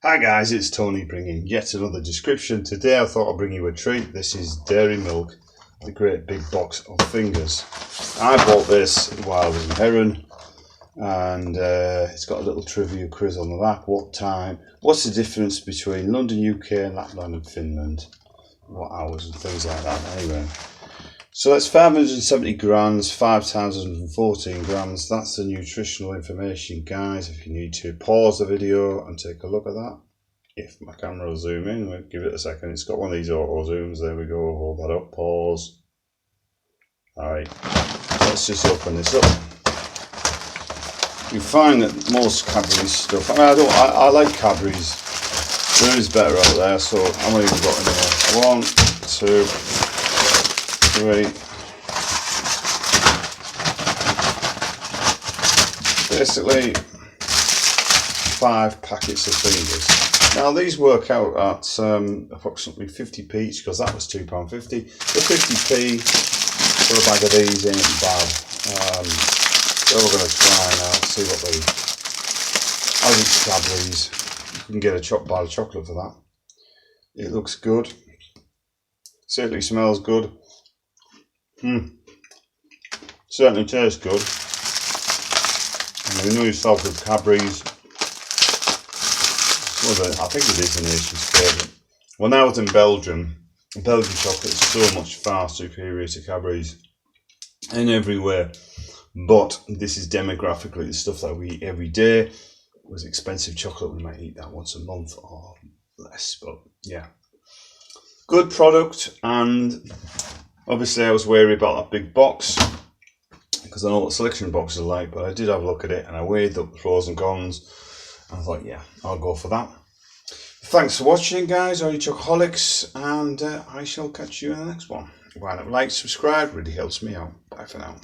Hi guys, it's Tony bringing yet another description. Today I thought I'd bring you a treat. This is dairy milk, the great big box of fingers. I bought this while I was in Heron, and it's got a little trivia quiz on the back. What's the difference between London, UK and Lapland and Finland? What hours and things like that. Anyway, so that's 570 grams, 5 times 114 grams. That's the nutritional information, guys. If you need to pause the video and take a look at that. If my camera will zoom in, we'll give it a second. It's got one of these auto zooms. There we go. Hold that up. Pause. Alright, let's just open this up. You find that most Cadbury stuff, I like Cadbury's. There is better out there, so I'm not even got in there. 1, 2, 3. Basically 5 packets of fingers. Now these work out at approximately 50p each, because that was £2.50. The 50p for a bag of these ain't bad. So we're going to try now, see what they. As it's Cadbury's, you can get a bar of chocolate for that. It looks good. Certainly smells good. Certainly tastes good. And you know yourself with Cadbury's. I think it is the nation's favourite. Well, now it's in Belgium. Belgian chocolate is so much far superior to Cadbury's in every way. But this is demographically the stuff that we eat every day. With expensive chocolate, we might eat that once a month or less. But yeah, good product. And obviously I was wary about that big box, because I know what selection boxes are like, but I did have a look at it and I weighed up the pros and cons. I thought, yeah, I'll go for that. Thanks for watching, guys, all you chocoholics, and I shall catch you in the next one. Why not like, subscribe, really helps me out. Bye for now.